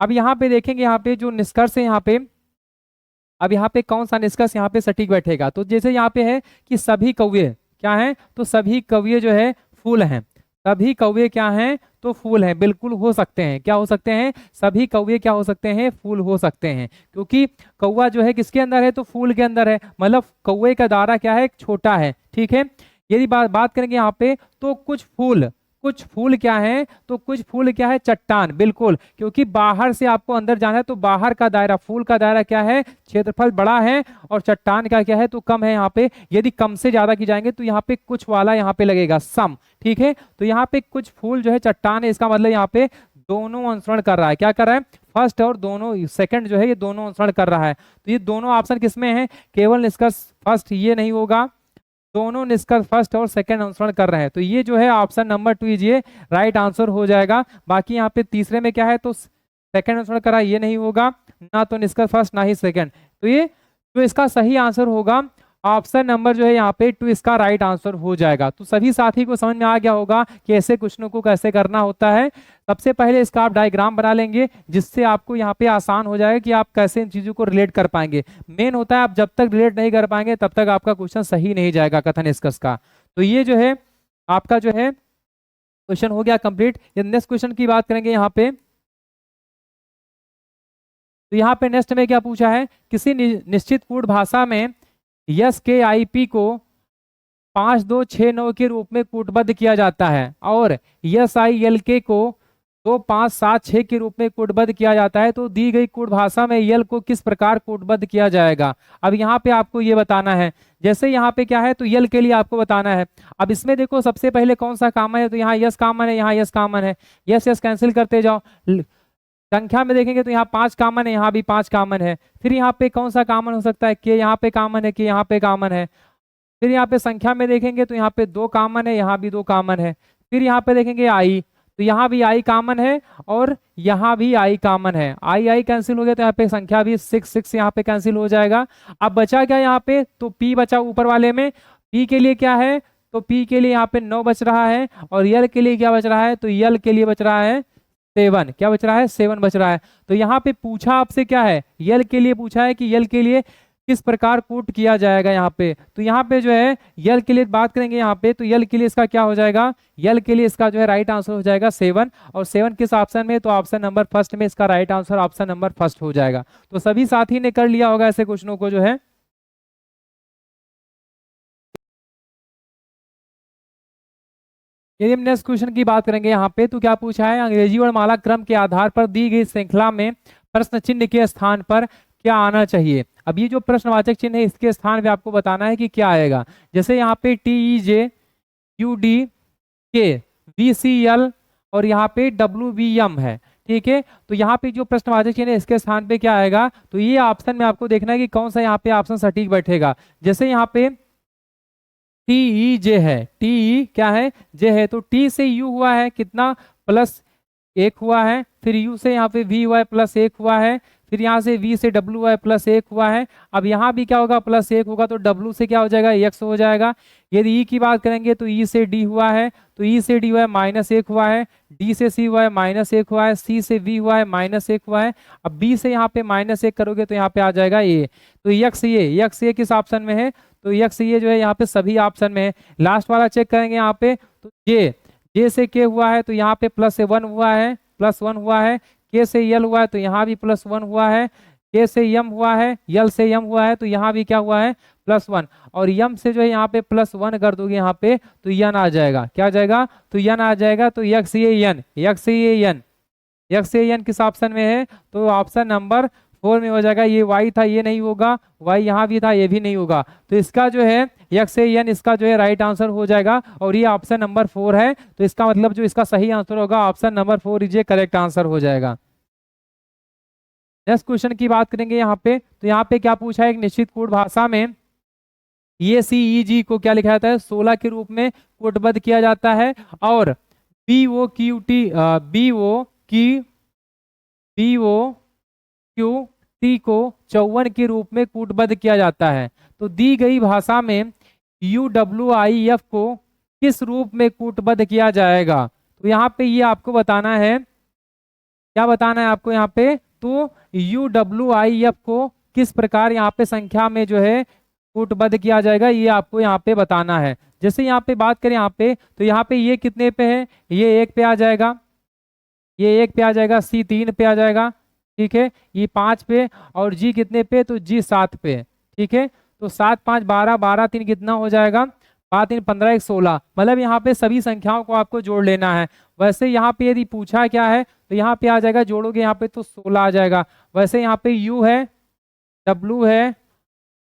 अब यहाँ पे देखेंगे, यहाँ पे जो निष्कर्ष है यहाँ पे, अब यहाँ पे कौन सा निष्कर्ष यहाँ पे सटीक बैठेगा। तो जैसे यहाँ पे है कि सभी कौवे क्या हैं तो सभी कौवे जो है फूल हैं, सभी कौवे क्या हैं तो फूल हैं, बिल्कुल हो सकते हैं, क्या हो सकते हैं, सभी कौवे क्या हो सकते हैं, फूल हो सकते हैं। क्योंकि कौवा जो है किसके अंदर है तो फूल के अंदर है, मतलब कौवे का दायरा क्या है, छोटा है, ठीक है। यदि बात करेंगे यहाँ पे तो कुछ फूल क्या है तो कुछ फूल क्या है, चट्टान, बिल्कुल, क्योंकि बाहर से आपको अंदर जाना है तो बाहर का दायरा, फूल का दायरा क्या है, क्षेत्रफल बड़ा है, और चट्टान का क्या है तो कम है। यहाँ पे यदि कम से ज्यादा की जाएंगे तो यहाँ पे कुछ वाला यहाँ पे लगेगा सम, ठीक है। तो यहाँ पे कुछ फूल जो है चट्टान है, इसका मतलब यहाँ पे दोनों अनुसरण कर रहा है, क्या कर रहा है, फर्स्ट और दोनों सेकंड जो है ये दोनों अनुसरण कर रहा है। तो ये दोनों ऑप्शन किसमें है, केवल निष्कर्ष फर्स्ट ये नहीं होगा, दोनों निष्कर्ष फर्स्ट और सेकंड अनुसरण कर रहे हैं। तो ये जो है ऑप्शन नंबर 2 ये राइट आंसर हो जाएगा। बाकी यहाँ पे तीसरे में क्या है तो सेकंड अनुसरण कर रहा है, ये नहीं होगा, ना तो निष्कर्ष फर्स्ट ना ही सेकंड। तो ये तो इसका सही आंसर होगा ऑप्शन नंबर जो है यहाँ पे 2, इसका राइट आंसर हो जाएगा। तो सभी साथी को समझ में आ गया होगा कि ऐसे क्वेश्चनों को कैसे करना होता है। सबसे पहले इसका आप डायग्राम बना लेंगे, जिससे आपको यहाँ पे आसान हो जाएगा कि आप कैसे इन चीजों को रिलेट कर पाएंगे। मेन होता है आप जब तक रिलेट नहीं कर पाएंगे तब तक आपका क्वेश्चन सही नहीं जाएगा कथन निष्कर्ष का। तो ये जो है आपका जो है क्वेश्चन हो गया कंप्लीट। नेक्स्ट क्वेश्चन की बात करेंगे यहाँ पे। तो यहाँ पे नेक्स्ट में क्या पूछा है, किसी निश्चित कूट भाषा में यस के आई पी को 5269 के रूप में कूटबद्ध किया जाता है और यस आई एल के को 2576 के रूप में कूटबद्ध किया जाता है। तो दी गई कूट भाषा में यल को किस प्रकार कूटबद्ध किया जाएगा। अब यहाँ पे आपको ये बताना है, जैसे यहाँ पे क्या है तो यल के लिए आपको बताना है। अब इसमें देखो सबसे पहले कौन सा कॉमन है, तो यहाँ यस कॉमन है, यहाँ यस कॉमन है, यस यस कैंसिल करते जाओ। संख्या में देखेंगे तो यहाँ 5 कॉमन है, यहाँ भी 5 कॉमन है। फिर यहाँ पे कौन सा कॉमन हो सकता है, के यहाँ पे कॉमन है, के यहाँ पे कॉमन है। फिर यहाँ पे संख्या में देखेंगे तो यहाँ पे 2 कॉमन है, यहाँ भी 2 कॉमन है। फिर यहाँ पे देखेंगे आई, तो यहाँ भी आई कॉमन है और यहाँ भी आई कॉमन है। आई आई कैंसिल हो गया तो यहाँ पे संख्या भी 6 यहाँ पे कैंसिल हो जाएगा। अब बचा क्या यहाँ पे, तो पी बचा ऊपर वाले में। पी के लिए क्या है, तो पी के लिए यहाँ पे 9 बच रहा है और यल के लिए क्या बच रहा है, तो यल के लिए बच रहा है 7। क्या बच रहा है, 7 बच रहा है। तो यहाँ पे पूछा आपसे क्या है, यल के लिए पूछा है कि यल के लिए किस प्रकार कूट किया जाएगा यहाँ पे। तो यहाँ पे जो है यल के लिए बात करेंगे यहाँ पे, तो यल के लिए इसका क्या हो जाएगा, यल के लिए इसका जो है राइट आंसर हो जाएगा 7। और 7 किस ऑप्शन में, तो ऑप्शन नंबर फर्स्ट में इसका right answer option number first हो जाएगा। तो सभी साथी ने कर लिया होगा ऐसे क्वेश्चनों को जो है। यदि हम नेक्स्ट क्वेश्चन की बात करेंगे यहाँ पे, तो क्या पूछा है, अंग्रेजी वर्णमाला क्रम के आधार पर दी गई श्रृंखला में प्रश्न चिन्ह के स्थान पर क्या आना चाहिए। अब ये जो प्रश्नवाचक चिन्ह है इसके स्थान पे आपको बताना है कि क्या आएगा। जैसे यहाँ पे टी ई जे यू डी के वी सी एल और यहाँ पे डब्ल्यू बी एम है, ठीक है। तो यहाँ पे जो प्रश्नवाचक चिन्ह है इसके स्थान पे क्या आएगा, तो ये ऑप्शन में आपको देखना है कि कौन सा यहाँ पे ऑप्शन सटीक बैठेगा। जैसे यहाँ पे टी ई जे है, टी ई क्या है, जे है, तो टी से यू हुआ है कितना, +1 हुआ है। फिर यू से यहाँ पे वी हुआ है +1 हुआ है। फिर यहाँ से वी से डब्ल्यू हुआ है +1 हुआ है। अब यहाँ भी क्या होगा, +1 होगा तो डब्ल्यू से क्या हो जाएगा, एक्स हो जाएगा। यदि ई की बात करेंगे तो ई से डी हुआ है, तो ई से डी हुआ है -1 हुआ है। डी से सी हुआ है -1 हुआ है। सी से वी हुआ है -1 हुआ है। अब बी से यहाँ पे -1 करोगे तो यहाँ पे आ जाएगा ए। तो यक्स ये किस ऑप्शन में है, तो यक्स ये जो है यहाँ पे सभी ऑप्शन में है। लास्ट वाला चेक करेंगे यहाँ पे, तो जे से के हुआ है तो यहाँ पे +1 हुआ है, +1 हुआ है। के से यल हुआ है तो यहाँ भी +1 हुआ है। के से यम हुआ है, यल से यम हुआ है तो यहाँ भी क्या हुआ है, +1। और यम से जो है यहाँ पे +1 कर दोगे यहाँ पे तो यन आ जाएगा। क्या आ जाएगा, तो यन आ जाएगा। तो यक्स ये यन किस ऑप्शन में है, तो ऑप्शन नंबर 4 में हो जाएगा। ये y था, ये नहीं होगा, y यहाँ भी था, ये भी नहीं होगा। तो इसका जो है यक्स यन इसका जो है राइट आंसर हो जाएगा और ये ऑप्शन नंबर 4 है। तो इसका मतलब जो इसका सही आंसर होगा option number 4 is correct answer हो जाएगा। नेक्स्ट क्वेश्चन की बात करेंगे यहाँ पे, तो यहाँ पे क्या पूछा है, एक निश्चित कोड भाषा में ये सी ई जी को क्या लिखा जाता है, 16 के रूप में कोटबद्ध किया जाता है और बी ओ क्यू टी को 54 के रूप में कूटबद्ध किया जाता है। तो दी गई भाषा में यू डब्ल्यू आई एफ को किस रूप में कूटबद्ध किया जाएगा। तो यहाँ पे ये आपको बताना है, क्या बताना है आपको यहाँ पे, तो यू डब्ल्यू आई एफ को किस प्रकार यहाँ पे संख्या में जो है कूटबद्ध किया जाएगा, ये आपको यहाँ पे बताना है। जैसे यहाँ पे बात करें यहाँ पे, तो यहाँ पे ये कितने पे है, ये 1 पे आ जाएगा, ये 1 पे आ जाएगा। सी 3 पे आ जाएगा, ठीक है। ये 5 पे और जी कितने पे, तो जी 7 पे, ठीक है। तो 7 5 12, 12 3 कितना हो जाएगा, 5 3 15 1 16। मतलब यहाँ पे सभी संख्याओं को आपको जोड़ लेना है। वैसे यहाँ पे यदि पूछा क्या है तो यहाँ पे आ जाएगा, जोड़ोगे यहाँ पे तो 16 आ जाएगा। वैसे यहाँ पे यू है, डब्ल्यू है,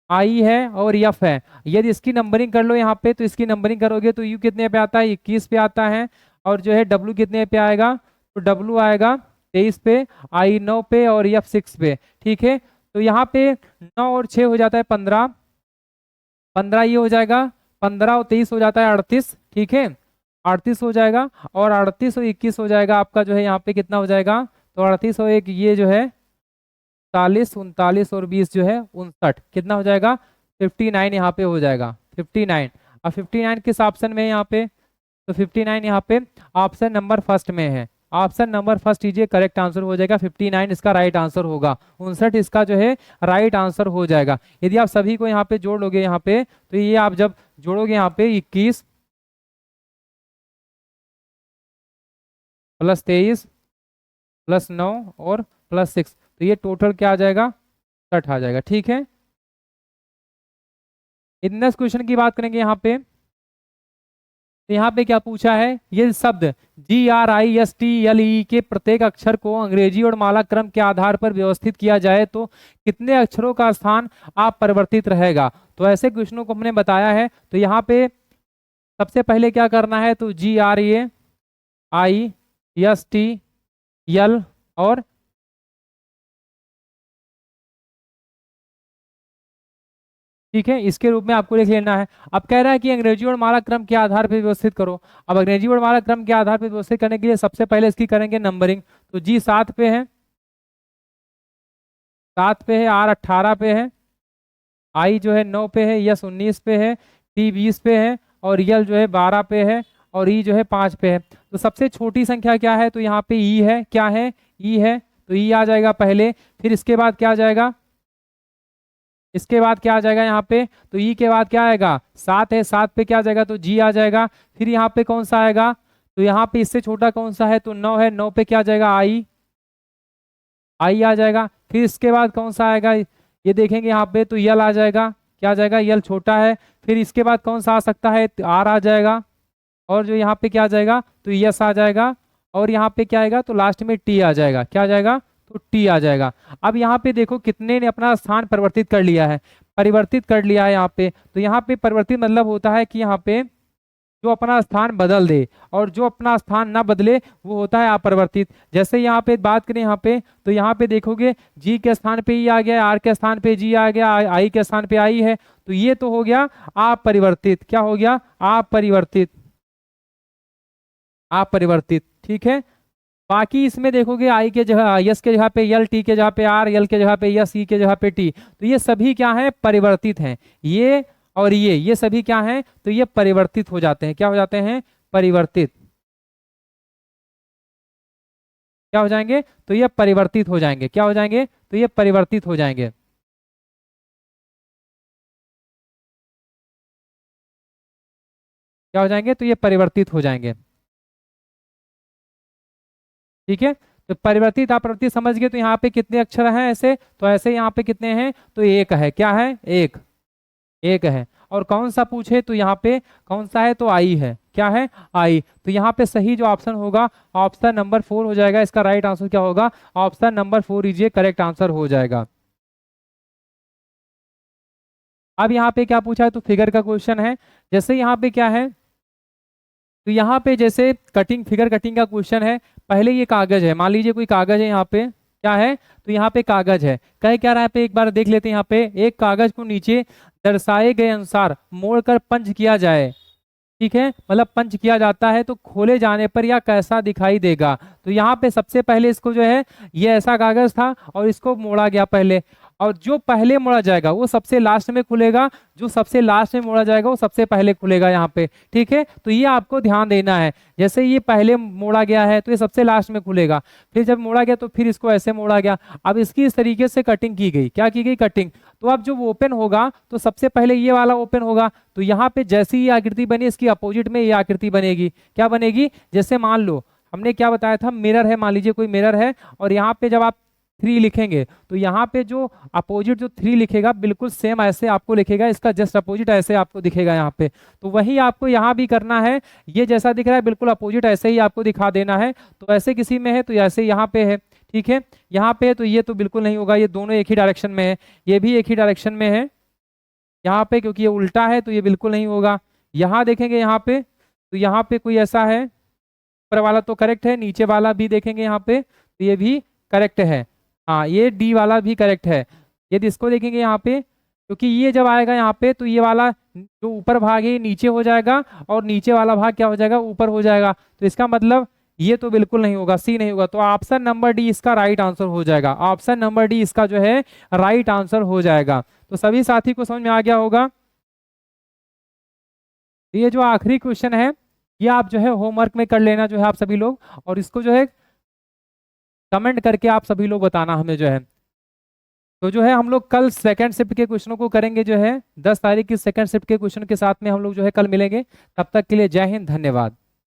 आई है और एफ है। यदि इसकी नंबरिंग कर लो यहाँ पे, तो इसकी नंबरिंग करोगे तो यू कितने पे आता है, 21 पे आता है। और जो है डब्ल्यू कितने पे आएगा, तो डब्ल्यू आएगा 23 पे, आई 9 पे और एफ 6 पे, ठीक है। तो यहाँ पे 9 और 6 हो जाता है 15, 15 ये हो जाएगा, 15 और 23 हो जाता है 38, ठीक है। 38 हो जाएगा और 38 और 21 हो जाएगा आपका जो है यहाँ पे कितना हो जाएगा, तो 38 और 1 ये जो है 40, 39 और 20 जो है 59, कितना हो जाएगा, 59 यहाँ पे हो जाएगा, 59। अब 59 किस ऑप्शन में है यहाँ पे, तो 59 यहाँ पे ऑप्शन नंबर फर्स्ट में है। ऑप्शन नंबर फर्स्ट लीजिए करेक्ट आंसर हो जाएगा, 59 इसका राइट आंसर होगा, 59 इसका जो है राइट आंसर हो जाएगा। यदि आप सभी को यहाँ पे जोड़ लोगे यहाँ पे, तो ये आप जब जोड़ोगे यहाँ पे 21 प्लस 23 प्लस 9 और प्लस 6, तो ये टोटल क्या आ जाएगा, 60 आ जाएगा। ठीक है, नेक्स्ट क्वेश्चन की बात करेंगे यहाँ पे। तो यहाँ पे क्या पूछा है, ये शब्द GRISTLE के प्रत्येक अक्षर को अंग्रेजी और माला क्रम के आधार पर व्यवस्थित किया जाए तो कितने अक्षरों का स्थान अपरिवर्तित रहेगा। तो ऐसे क्वेश्चनों को हमने बताया है। तो यहाँ पे सबसे पहले क्या करना है, तो GRAISTL और ठीक है, इसके रूप में आपको लिख लेना है। अब कह रहा है कि अंग्रेजी और माला क्रम के आधार पर व्यवस्थित करो। अब अंग्रेजी और माला क्रम के आधार पर व्यवस्थित करने के लिए सबसे पहले इसकी करेंगे नंबरिंग। तो G 7 पे है, 7 पे है, R 18 पे है, I जो है 9 पे है, S 19 पे है, T 20 पे है और L जो है 12 पे है और E जो है 5 पे है। तो सबसे छोटी संख्या क्या है, तो यहाँ पे E है, क्या है, E है, तो E आ जाएगा पहले। फिर इसके बाद क्या आ जाएगा, इसके बाद क्या आ जाएगा यहाँ पे, तो ई के बाद क्या आएगा, 7 है, 7 पे क्या आ जाएगा, तो जी आ जाएगा। फिर यहाँ पे कौन सा आएगा, तो यहाँ पे इससे छोटा कौन सा है, तो 9 है, 9 पे क्या आ जाएगा, आई, आई आ जाएगा। फिर इसके बाद कौन सा आएगा, ये देखेंगे यहाँ पे, तो यल आ जाएगा, क्या आ जाएगा, यल छोटा है। फिर इसके बाद कौन सा आ सकता है, आर आ जाएगा और जो यहाँ पे क्या आ जाएगा, तो यस आ जाएगा और यहाँ पे क्या आएगा, तो लास्ट में टी आ जाएगा, क्या आ जाएगा, तो टी आ जाएगा। अब यहाँ पे देखो कितने ने अपना स्थान परिवर्तित कर लिया है, परिवर्तित कर लिया है यहाँ पे। तो यहाँ पे परिवर्तित मतलब होता है कि यहाँ पे जो अपना स्थान बदल दे और जो अपना स्थान ना बदले वो होता है अपरिवर्तित। जैसे यहाँ पे बात करें यहाँ पे, तो यहाँ पे देखोगे जी के स्थान पे ई आ गया, आर के स्थान पे जी आ गया, आई के स्थान पे आई है, तो ये तो हो गया अपरिवर्तित। क्या हो गया, अपरिवर्तित, अपरिवर्तित। ठीक है, बाकी इसमें देखोगे आई के जगह यस के जगह पे यल, टी के जगह पे आर, यल के जगह पे यस, ई के जगह पे टी, तो ये सभी क्या है, परिवर्तित हैं। ये और ये सभी क्या हैं, तो ये परिवर्तित हो जाते हैं। क्या हो जाते हैं, परिवर्तित, क्या हो जाएंगे, तो ये परिवर्तित हो जाएंगे। क्या हो जाएंगे, तो ये परिवर्तित हो जाएंगे। क्या हो जाएंगे, तो ये परिवर्तित हो जाएंगे। ठीक है, तो परिवर्तित अपरिवर्तित समझ गए। तो यहाँ पे कितने अक्षर हैं ऐसे, तो ऐसे यहाँ पे कितने हैं, तो एक है, क्या है, एक, एक है। और कौन सा पूछे, तो यहाँ पे कौन सा है, तो आई है, क्या है, आई। तो यहाँ पे सही जो ऑप्शन होगा ऑप्शन नंबर 4 हो जाएगा। इसका राइट आंसर क्या होगा, option number 4 is correct answer हो जाएगा। अब यहाँ पे क्या पूछा है, तो फिगर का क्वेश्चन है। जैसे यहाँ पे क्या है, तो यहाँ पे जैसे कटिंग, फिगर कटिंग का क्वेश्चन है। पहले ये कागज है, मान लीजिए कोई कागज है, यहाँ पे क्या है, तो यहाँ पे कागज है, कहे क्या रहा है पे, एक बार देख लेते हैं। यहाँ पे एक कागज को नीचे दर्शाए गए अनुसार मोड़कर पंच किया जाए, ठीक है, मतलब पंच किया जाता है, तो खोले जाने पर यह कैसा दिखाई देगा। तो यहाँ पे सबसे पहले इसको जो है, ये ऐसा कागज था और इसको मोड़ा गया पहले, और जो पहले मोड़ा जाएगा वो सबसे लास्ट में खुलेगा, जो सबसे लास्ट में मोड़ा जाएगा वो सबसे पहले खुलेगा यहाँ पे। ठीक है, तो ये आपको ध्यान देना है। जैसे ये पहले मोड़ा गया है तो ये सबसे लास्ट में खुलेगा, फिर जब मोड़ा गया तो फिर इसको ऐसे मोड़ा गया। अब इसकी इस तरीके से कटिंग की गई, क्या की गई, कटिंग। तो अब जब ओपन होगा तो सबसे पहले ये वाला ओपन होगा, तो यहाँ पे जैसी ये आकृति बनी इसकी अपोजिट में ये आकृति बनेगी। क्या बनेगी, जैसे मान लो हमने क्या बताया था, मिरर है, मान लीजिए कोई मिरर है और यहाँ पे जब आप 3 लिखेंगे तो यहाँ पे जो अपोजिट जो 3 लिखेगा बिल्कुल सेम ऐसे आपको लिखेगा, इसका जस्ट अपोजिट ऐसे आपको दिखेगा यहाँ पे। तो वही आपको यहाँ भी करना है, ये जैसा दिख रहा है बिल्कुल अपोजिट ऐसे ही आपको दिखा देना है। तो ऐसे किसी में है तो ऐसे यहाँ पे है, ठीक है, यहाँ पे तो ये तो बिल्कुल नहीं होगा, ये दोनों एक ही डायरेक्शन में है, ये भी एक ही डायरेक्शन में है यहाँ पे, क्योंकि ये उल्टा है तो ये बिल्कुल नहीं होगा। यहाँ देखेंगे यहाँ पे, तो यहाँ पे कोई ऐसा है, ऊपर वाला तो करेक्ट है, नीचे वाला भी देखेंगे यहाँ पे तो ये भी करेक्ट है, हाँ ये डी वाला भी करेक्ट है। यदि इसको देखेंगे यहाँ पे, क्योंकि ये जब आएगा यहाँ पे तो ये वाला जो ऊपर भाग है ये नीचे हो जाएगा और नीचे वाला भाग क्या हो जाएगा, ऊपर हो जाएगा। तो इसका मतलब ये तो बिल्कुल नहीं होगा, सी नहीं होगा। तो ऑप्शन नंबर डी इसका राइट आंसर हो जाएगा, ऑप्शन नंबर डी इसका जो है राइट आंसर हो जाएगा। तो सभी साथी को समझ में आ गया होगा। ये जो आखिरी क्वेश्चन है ये आप जो है होमवर्क में कर लेना जो है आप सभी लोग, और इसको जो है कमेंट करके आप सभी लोग बताना हमें जो है। तो जो है हम लोग कल सेकंड शिफ्ट के क्वेश्चनों को करेंगे जो है 10 तारीख की सेकंड शिफ्ट के क्वेश्चन के साथ में हम लोग जो है कल मिलेंगे। तब तक के लिए जय हिंद, धन्यवाद।